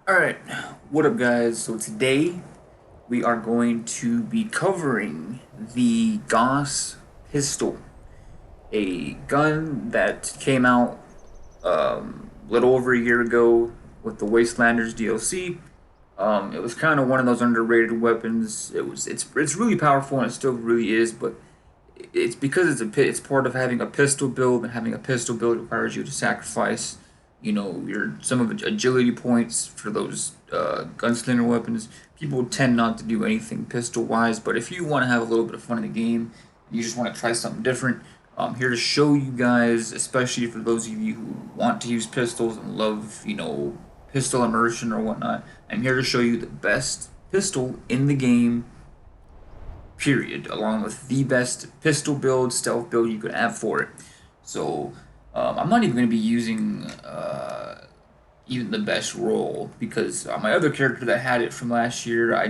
Alright, what up guys? So today we are going to be covering the Gauss Pistol, a gun that came out a little over a year ago with the Wastelanders DLC. It was kind of one of those underrated weapons. It's really powerful and it still really is, but it's because it's part of having a pistol build, and having a pistol build requires you to sacrifice, your some of the agility points for those gunslinger weapons. People tend not to do anything pistol wise, but if you want to have a little bit of fun in the game, you just want to try something different. I'm here to show you guys, especially for those of you who want to use pistols and love, pistol immersion or whatnot. I'm here to show you the best pistol in the game, period, along with the best pistol build, stealth build you could have for it. So I'm not even going to be using even the best roll, because my other character that had it from last year, I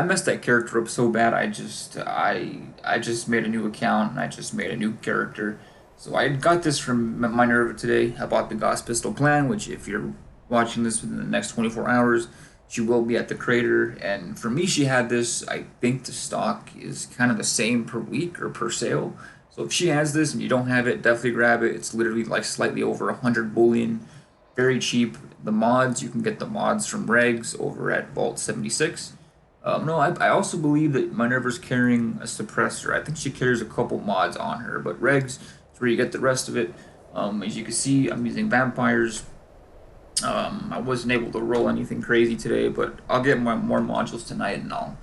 messed that character up so bad. I just made a new account and I just made a new character. So I got this from Minerva today. I bought the Gauss Pistol plan, which if you're watching this within the next 24 hours, she will be at the crater. And for me, she had this. I think the stock is kind of the same per week or per sale. So if she has this and you don't have it, definitely grab it. It's literally like slightly over 100 bullion, very cheap. The mods, you can get the mods from Regs over at Vault 76. No, I also believe that Minerva's carrying a suppressor. I think she carries a couple mods on her, but Regs is where you get the rest of it. As you can see, I'm using vampires. I wasn't able to roll anything crazy today, but I'll get more modules tonight, and I'll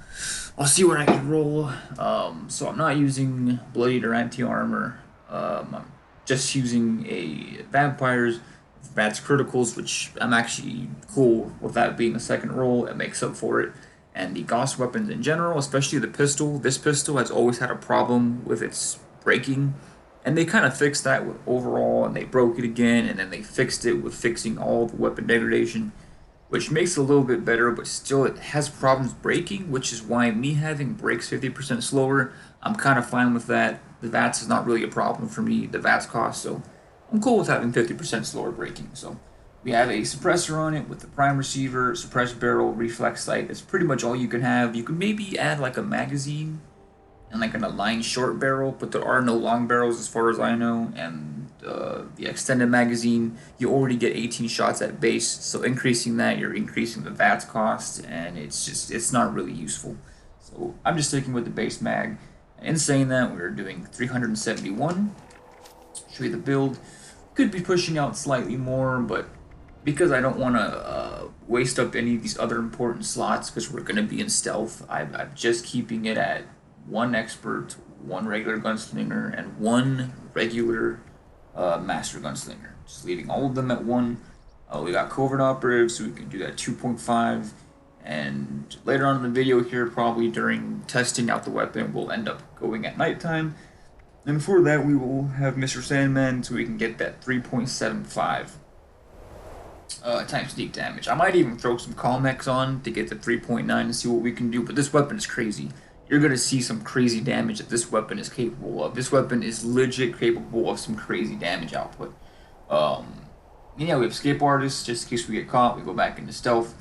see what I can roll. So I'm not using blade or anti-armor. I'm just using a vampires, Vats criticals, which I'm actually cool with that being a second roll. It makes up for it. And the Gauss weapons in general, especially the pistol. This pistol has always had a problem with its breaking, and they kind of fixed that with overall, and they broke it again, and then they fixed it with fixing all the weapon degradation, which makes it a little bit better, but still it has problems breaking, which is why me having breaks 50% slower, I'm kind of fine with that. The VATS is not really a problem for me, the VATS cost, so I'm cool with having 50% slower breaking. So we have a suppressor on it with the prime receiver, suppressed barrel, reflex sight. That's pretty much all you can have. You can maybe add like a magazine and like an aligned short barrel, but there are no long barrels as far as I know. And the extended magazine, you already get 18 shots at base, so increasing that, you're increasing the VATS cost, and it's not really useful. So I'm just sticking with the base mag. In saying that, we're doing 371. Show you the build. Could be pushing out slightly more, but because I don't want to waste up any of these other important slots, because we're going to be in stealth, I'm just keeping it at one expert, one regular gunslinger, and one regular master gunslinger. Just leaving all of them at one. We got covert operatives, so we can do that 2.5. And later on in the video here, probably during testing out the weapon, we'll end up going at nighttime. And for that, we will have Mr. Sandman, so we can get that 3.75 times sneak damage. I might even throw some Calmex on to get the 3.9 and see what we can do, but this weapon is crazy. You're going to see some crazy damage that this weapon is capable of. This weapon is legit capable of some crazy damage output. Yeah, we have Escape Artist, just in case we get caught, we go back into stealth.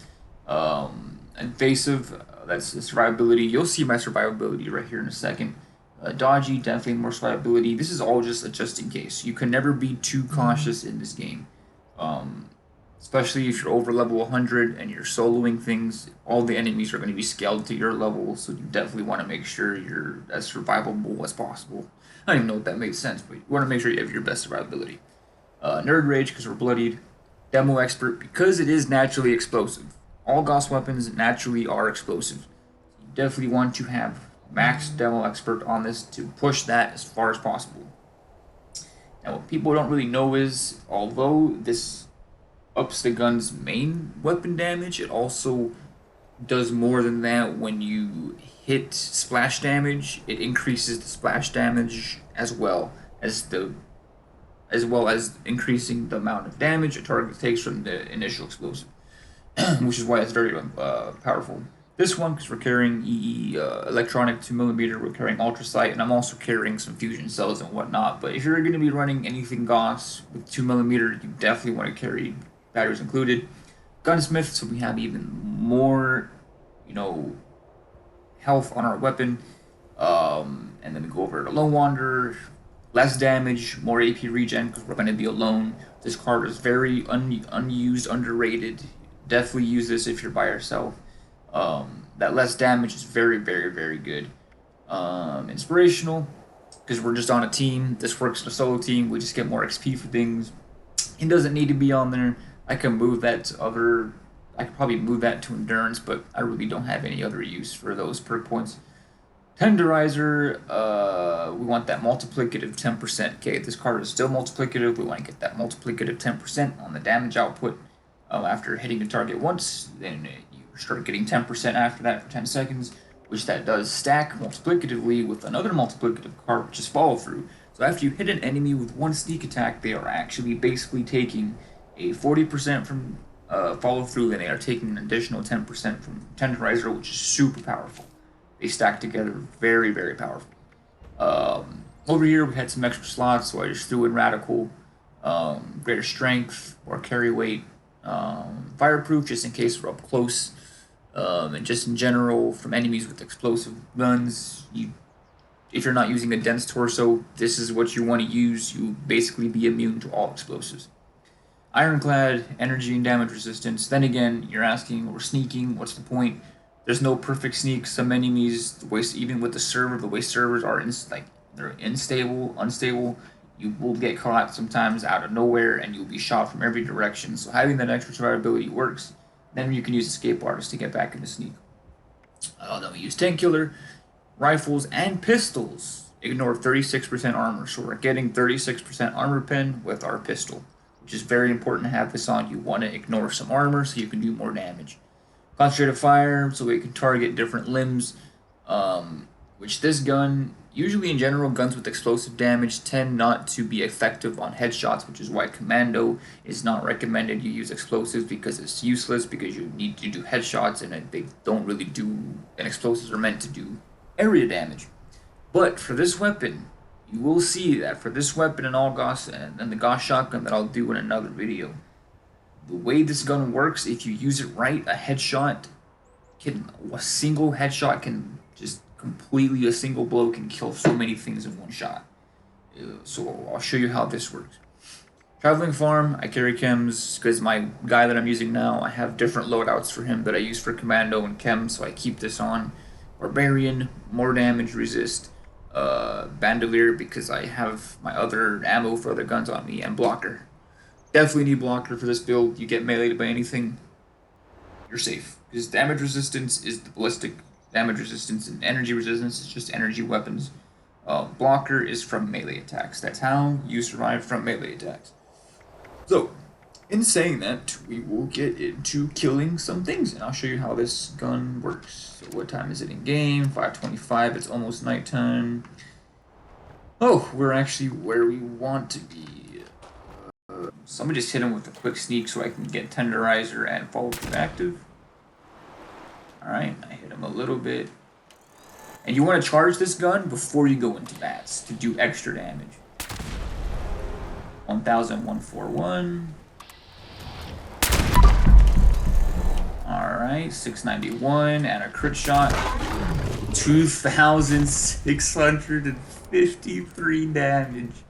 Invasive, that's the survivability. You'll see my survivability right here in a second. Dodgy, definitely more survivability. This is all just in case. You can never be too cautious in this game. Especially if you're over level 100 and you're soloing things, all the enemies are going to be scaled to your level, so you definitely want to make sure you're as survivable as possible. I don't even know if that made sense, but you want to make sure you have your best survivability. Nerd Rage, because we're bloodied. Demo Expert, because it is naturally explosive. All Gauss weapons naturally are explosive. You definitely want to have max Demo Expert on this to push that as far as possible. Now, what people don't really know is, although this ups the gun's main weapon damage, it also does more than that. When you hit splash damage, it increases the splash damage as well as increasing the amount of damage a target takes from the initial explosive, which is why it's very powerful. This one, because we're carrying electronic 2mm, we're carrying ultrasight, and I'm also carrying some fusion cells and whatnot. But if you're going to be running anything Gauss with 2mm, you definitely want to carry batteries included. gunsmith, so we have even more, you know, health on our weapon. And then we go over to Lone Wanderer, less damage, more AP regen because we're going to be alone. This card is very unused, underrated. Definitely use this if you're by yourself. That less damage is very, very, very good. Inspirational because we're just on a team. This works in a solo team. We just get more XP for things. It doesn't need to be on there. I can move that to other. I could probably move that to endurance, but I really don't have any other use for those perk points. Tenderizer, we want that multiplicative 10%. Okay, this card is still multiplicative. We want to get that multiplicative 10% on the damage output after hitting a target once. Then you start getting 10% after that for 10 seconds, which that does stack multiplicatively with another multiplicative card, which is follow through. So after you hit an enemy with one sneak attack, they are actually basically taking a 40% from follow through, and they are taking an additional 10% from Tenderizer, which is super powerful. They stack together very, very powerful. Over here, we had some extra slots, so I just threw in Radical, greater strength, or carry weight, fireproof, just in case we're up close, and just in general, from enemies with explosive guns, if you're not using a dense torso, this is what you want to use. You basically be immune to all explosives. Ironclad, energy and damage resistance. Then again, you're asking, we're sneaking, what's the point? There's no perfect sneak. Some enemies, even with the server, the way servers are they're unstable. You will get caught sometimes out of nowhere, and you'll be shot from every direction. So having that extra survivability works. Then you can use Escape Artist to get back into sneak. Then we use Tank Killer, rifles, and pistols. Ignore 36% armor. So we're getting 36% armor pen with our pistol, which is very important to have this on. You want to ignore some armor so you can do more damage. Concentrated fire, so we can target different limbs, which this gun, usually in general, guns with explosive damage tend not to be effective on headshots, which is why Commando is not recommended you use explosives, because it's useless, because you need to do headshots, and they don't really do, and explosives are meant to do area damage. But for this weapon, you will see that for this weapon and all Gauss, and the Gauss shotgun that I'll do in another video, the way this gun works, if you use it right, a single headshot can just completely, a single blow can kill so many things in one shot. So I'll show you how this works. Traveling Farm, I carry chems because my guy that I'm using now, I have different loadouts for him that I use for Commando and chem, so I keep this on. Barbarian, more damage resist. Bandolier, because I have my other ammo for other guns on me, and Blocker. Definitely need Blocker for this build. You get meleeed by anything, you're safe. Because damage resistance is the ballistic damage resistance, and energy resistance is just energy weapons. Blocker is from melee attacks. That's how you survive from melee attacks. So, in saying that, we will get into killing some things, and I'll show you how this gun works. So what time is it in game? 5:25, it's almost nighttime. Oh, we're actually where we want to be. So I'm gonna just hit him with a quick sneak so I can get Tenderizer and follow through active. Alright, I hit him a little bit. And you want to charge this gun before you go into bats to do extra damage. 1,141. Alright, 691 and a crit shot. 2,653 damage.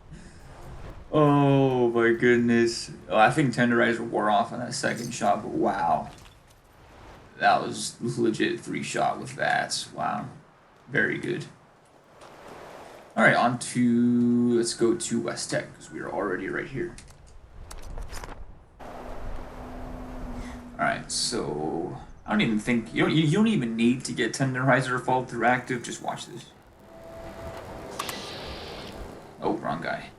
Oh my goodness. Oh, I think Tenderizer wore off on that second shot, but wow. That was legit 3-shot with that. Wow. Very good. Alright, on to, let's go to West Tech, because we are already right here. Alright, so I don't even think, you don't even need to get Tenderizer or Fall Through active, just watch this. Oh, wrong guy.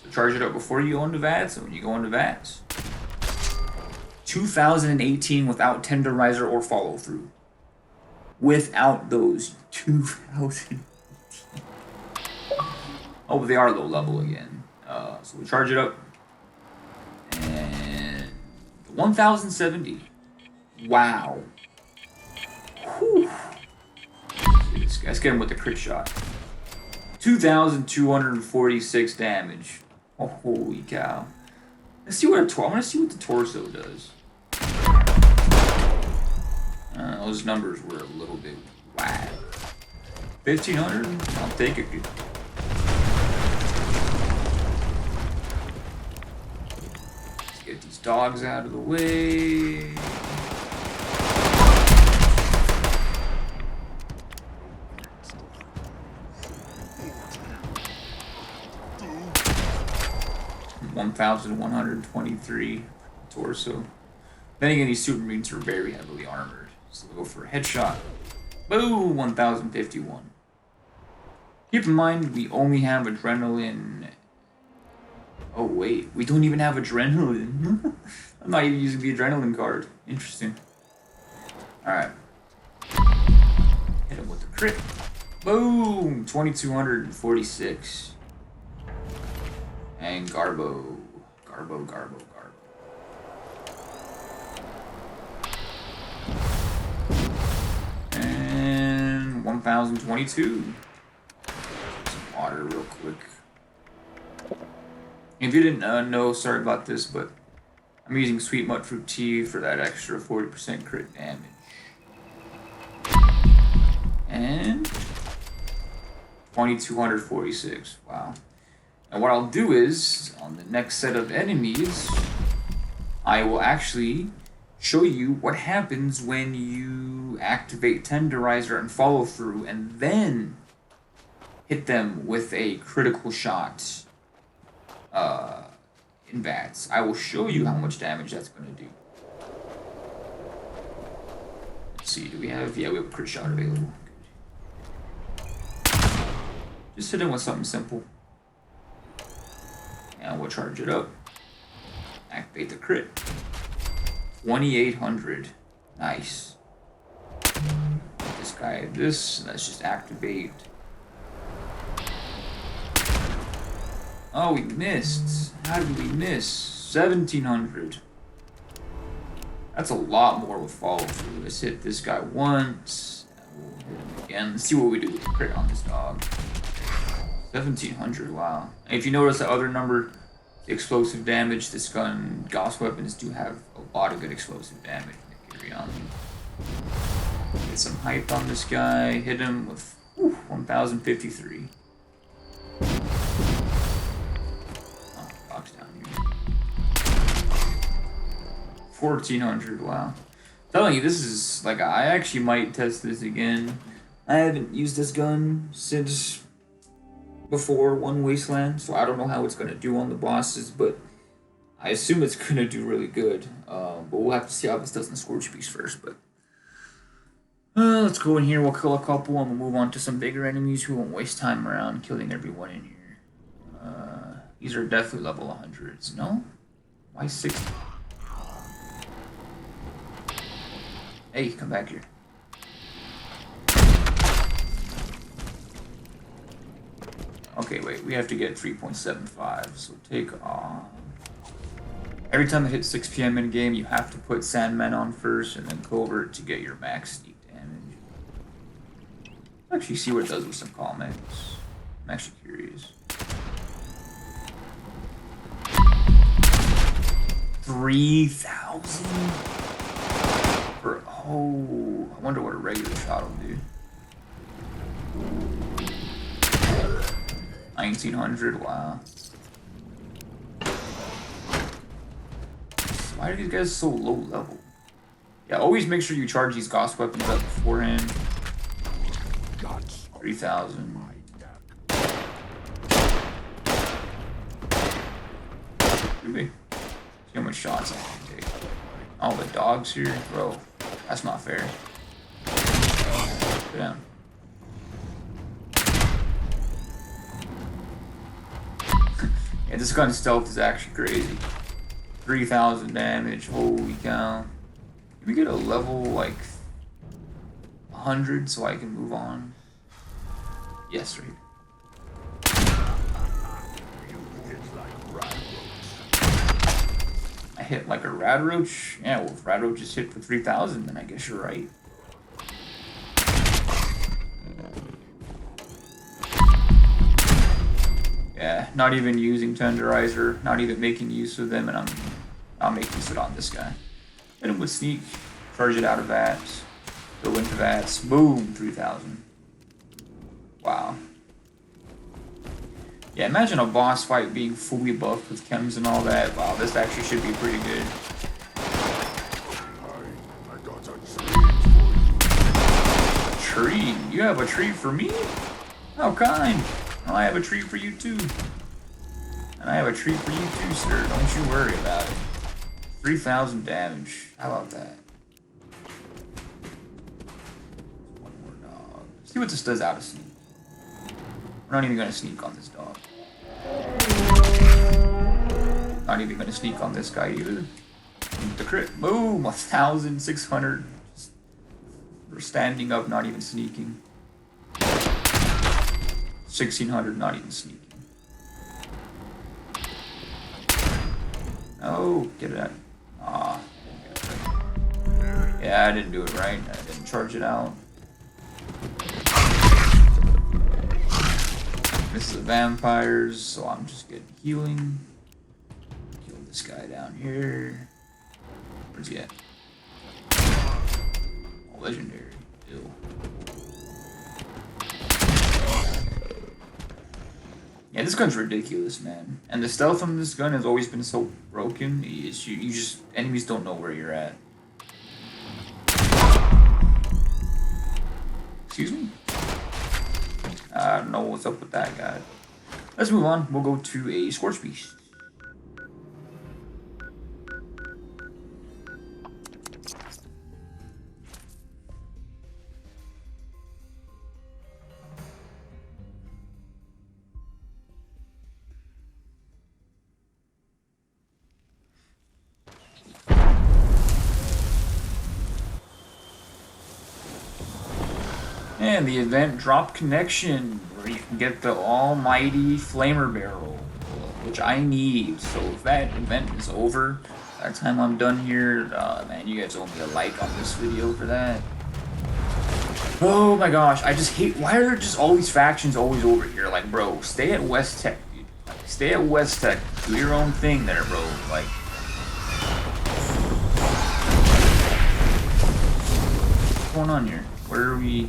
So charge it up before you go into VATS, and when you go into VATS. 2018 without Tenderizer or Follow Through. Without those 2018. Oh, but they are low level again. So we charge it up. And 1,070. Wow. Whew. Let's get him with the crit shot. 2,246 damage. Oh, holy cow. Let's see what I want to see what the torso does. Those numbers were a little bit wide. 1,500? I'll take it. Let's get these dogs out of the way. $1,123 torso. Then again, these super mutants are very heavily armored. So we'll go for a headshot. Boom! 1,051. Keep in mind, we only have adrenaline. Oh, wait. We don't even have adrenaline. I'm not even using the adrenaline card. Interesting. Alright. Hit him with the crit. Boom! 2,246. And Garbo. Garbo. And 1,022. Some water real quick. If you didn't know, sorry about this, but I'm using sweet mudfruit tea for that extra 40% crit damage. And 2,246. Wow. And what I'll do is, on the next set of enemies, I will actually show you what happens when you activate Tenderizer and follow through, and then hit them with a critical shot in VATS. I will show you how much damage that's going to do. Let's see, do we have... Yeah, we have a crit shot available. Good. Just hit him with something simple. And we'll charge it up. Activate the crit. 2,800. Nice. This guy, let's just activate. Oh, we missed. How did we miss? 1,700. That's a lot more with follow through. Let's hit this guy once. And we'll hit him again. Let's see what we do with the crit on this dog. 1,700, wow. And if you notice the other number, explosive damage, this gun, Gauss weapons do have a lot of good explosive damage. Carry on. Get some hype on this guy. Hit him with 1,053. Oh, box down here. 1,400, wow. I'm telling you, this is like, I actually might test this again. I haven't used this gun since before One Wasteland, so I don't know how it's gonna do on the bosses, but I assume it's gonna do really good. But we'll have to see how this does in the Scorch Piece first. But let's go in here. We'll kill a couple, and we'll move on to some bigger enemies who won't waste time around killing everyone in here. These are definitely level 100s. No? Why 60? Hey, come back here. Okay, wait, we have to get 3.75, so take off. Every time I hit 6 p.m. in a game, you have to put Sandman on first and then Covert to get your max sneak damage. Let's actually see what it does with some comics. I'm actually curious. 3,000? Oh, I wonder what a regular shot will do. 1,900, wow. Why are these guys so low level? Yeah, always make sure you charge these Gauss weapons up beforehand. 3,000. See how much shots I can take. All the dogs here? Bro, that's not fair. Go down. Yeah, this gun's stealth is actually crazy. 3,000 damage, holy cow. Can we get a level like 100 so I can move on? Yes, right. I hit like a rad roach? Yeah, well if rad roach just hit for 3,000 then I guess you're right. Yeah, not even using Tenderizer, not even making use of them, and I'm making it on this guy. Hit him with sneak, charge it out of that. Go into that. Boom, 3,000. Wow. Yeah, imagine a boss fight being fully buffed with chems and all that. Wow, this actually should be pretty good. Tree? You have a treat for me? How kind. Well, I have a treat for you too. And I have a treat for you too, sir. Don't you worry about it. 3,000 damage. How about that? One more dog. See what this does out of sneak. We're not even gonna sneak on this dog. Not even gonna sneak on this guy either. The crit. Boom! 1,600. We're standing up, not even sneaking. 1,600, not even sneaking. Oh, get it out. Ah, yeah, I didn't do it right. I didn't charge it out. This is the vampires, so I'm just getting healing. Kill this guy down here. Where's he at? Oh, legendary. Ew. Yeah, this gun's ridiculous, man. And the stealth on this gun has always been so broken. You just enemies don't know where you're at. Excuse me? I don't know what's up with that guy. Let's move on. We'll go to a Scorch Piece. And the event drop connection, where you can get the almighty flamer barrel, which I need. So if that event is over, by the time I'm done here, man, you guys owe me a like on this video for that. Oh my gosh, I just hate, why are there just all these factions always over here? Like, bro, stay at West Tech, dude. Like, stay at West Tech, do your own thing there, bro. Like, what's going on here? Where are we?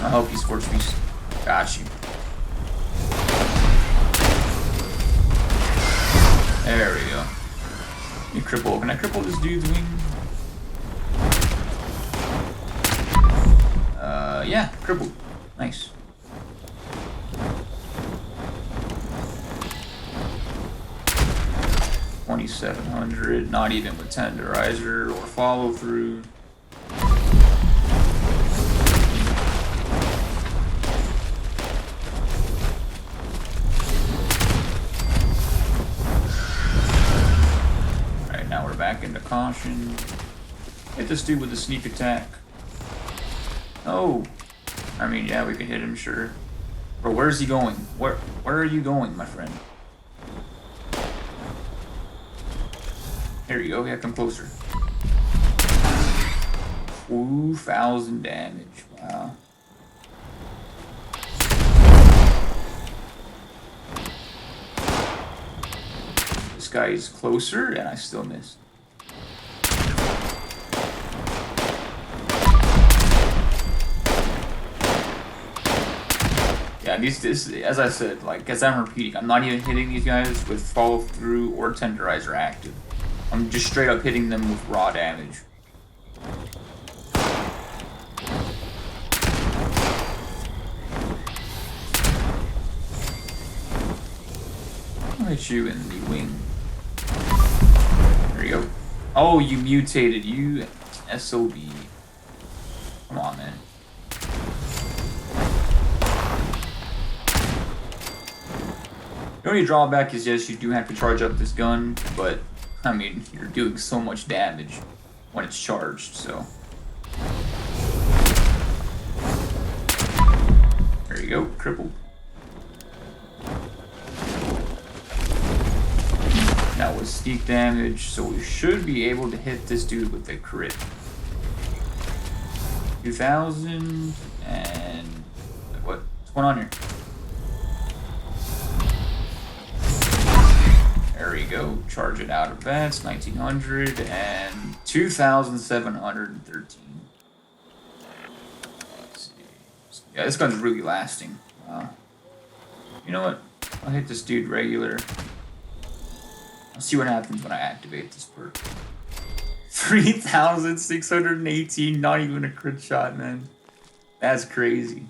I'll help you, Scorch Piece. Got you. There we go. You cripple. Can I cripple this dude's wing? Yeah, crippled. Nice. $2,700. Not even with tenderizer or follow through. Back into caution. Hit this dude with a sneak attack. Oh, I mean, yeah, we can hit him, sure. Bro, where's he going? Where are you going, my friend? There you go. Yeah, come closer. 2,000 damage. Wow. This guy is closer, and I still missed. Yeah, this, as I said, like, as I'm repeating, I'm not even hitting these guys with follow through or tenderizer active. I'm just straight up hitting them with raw damage. I'll hit you in the wing. There you go. Oh, you mutated, you SOB. Come on, man. The only drawback is just you do have to charge up this gun, but I mean, you're doing so much damage when it's charged, so. There you go, crippled. That was sneak damage, so we should be able to hit this dude with a crit. 2,000 and what's going on here? There we go. Charge it out of vents. 1900 and 2713. Let's see. Yeah, this gun's really lasting. You know what? I'll hit this dude regular. I'll see what happens when I activate this perk. 3,618, not even a crit shot, man. That's crazy.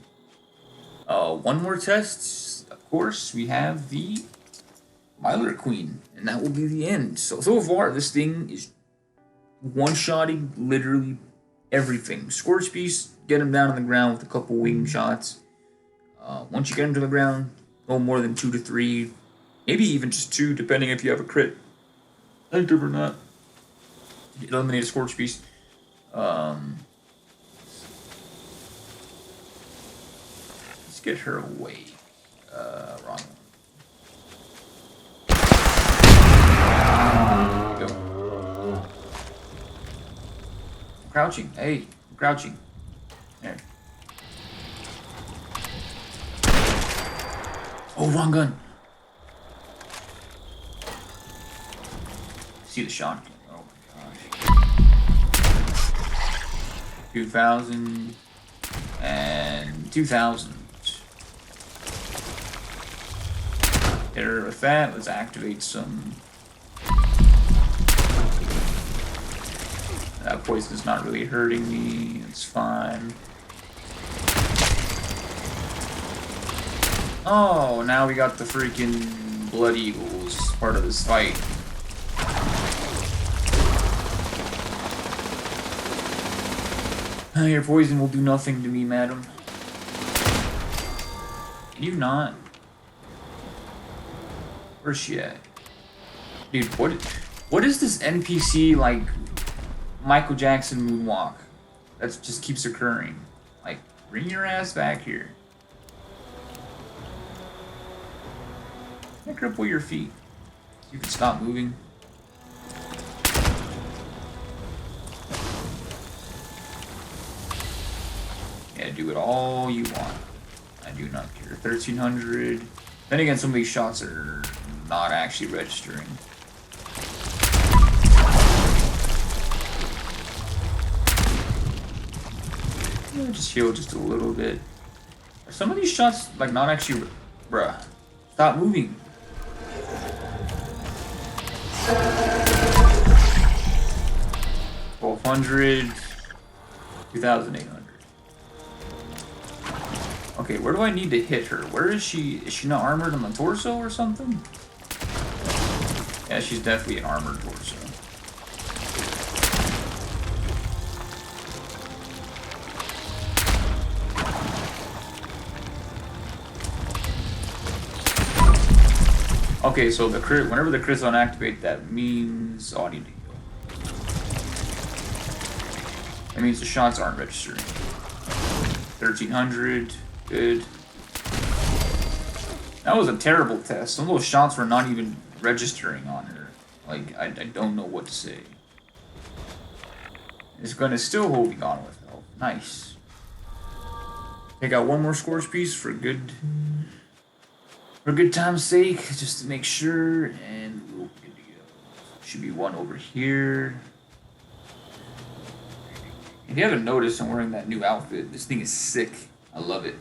One more test. Of course, we have the Myler Queen, and that will be the end. So far, this thing is one-shotting literally everything. Scorch Piece, get him down on the ground with a couple wing shots. Once you get him to the ground, no more than 2 to 3, maybe even just 2, depending if you have a crit active or not. Eliminate a Scorch Piece. Let's get her away. Wrong one. Go. I'm crouching. Hey, I'm crouching. There. Oh, wrong gun. See the shotgun. Oh my gosh. 2,000 and 2,000. Hit her with that. Let's activate some. That poison is not really hurting me. It's fine. Oh, now we got the freaking Blood Eagles part of this fight. Your poison will do nothing to me, madam. Can you not? Where's she at? Dude, what is this NPC, like, Michael Jackson moonwalk that just keeps occurring? Like, bring your ass back here. Cripple your feet. You can stop moving. Yeah, do it all you want. I do not care. 1,300. Then again, some of these shots are not actually registering. Yeah, just heal just a little bit. Are some of these shots like not actually? Bruh, stop moving. 1,200, 2,800. Okay, where do I need to hit her? Where is she? Is she not armored on the torso or something? Yeah, she's definitely an armored torso. Okay, so the crit, whenever the crit's on activate, that means, oh, I need to heal. That means the shots aren't registering. 1,300, good. That was a terrible test. Some of those shots were not even registering on her. Like, I don't know what to say. This gun is still holding on with health. Nice. Take out one more Scorch Piece for good time's sake, just to make sure, and we'll be good to go. Should be one over here. If you haven't noticed, I'm wearing that new outfit. This thing is sick. I love it.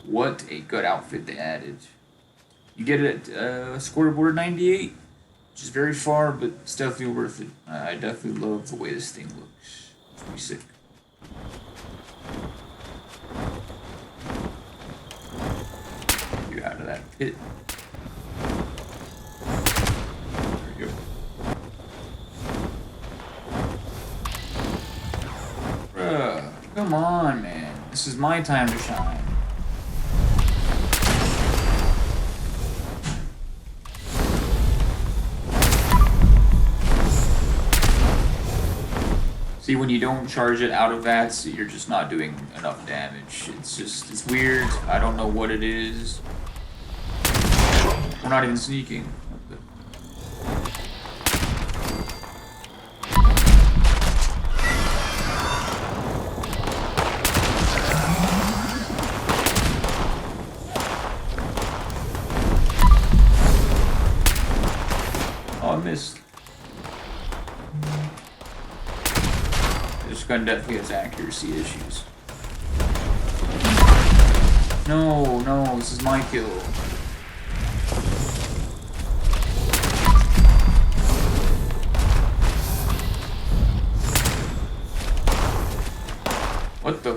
What a good outfit they added. You get it at scoreboard 98, which is very far, but it's definitely worth it. I definitely love the way this thing looks. It's pretty sick. Out of that pit. There we go. Bruh, come on, man. This is my time to shine. See, when you don't charge it out of VATS, you're just not doing enough damage. It's weird. I don't know what it is. We're not even sneaking. missed. This gun definitely has accuracy issues. No, no, this is my kill. What the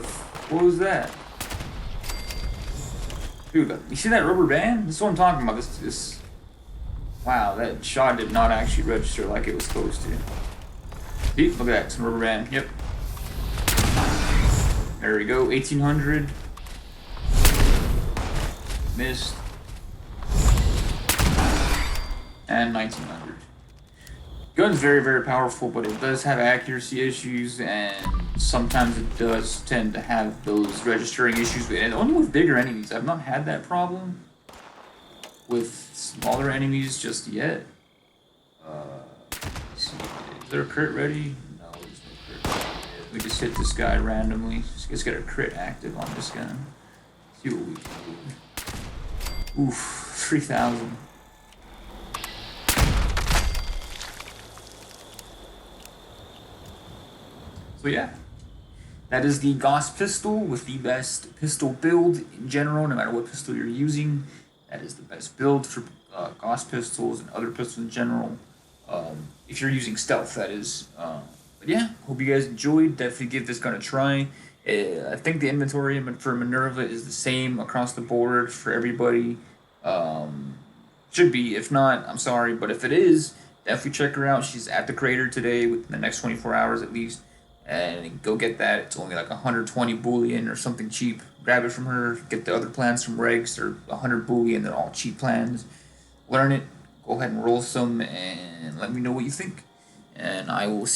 what was that? Dude, you see that rubber band? This is what I'm talking about. This. Wow, that shot did not actually register like it was supposed to. See, look at that, some rubber band. Yep. There we go, 1800. Missed. And 1900. Gun's very, very powerful, but it does have accuracy issues, and sometimes it does tend to have those registering issues, and only with bigger enemies. I've not had that problem with smaller enemies just yet. Let's see. Is there a crit ready? No, there's no crit. We just hit this guy randomly. Just got a crit active on this gun. See what we can do. Oof, 3,000. So yeah, that is the Gauss Pistol with the best pistol build in general, no matter what pistol you're using. That is the best build for Gauss pistols and other pistols in general. If you're using stealth, that is. But yeah, hope you guys enjoyed. Definitely give this gun a try. I think the inventory for Minerva is the same across the board for everybody. Should be. If not, I'm sorry. But if it is, definitely check her out. She's at the crater today within the next 24 hours at least. And go get that. It's only like 120 bullion or something cheap. Grab it from her. Get the other plans from Regs. They're 100 bullion. They're all cheap plans. Learn it. Go ahead and roll some and let me know what you think. And I will see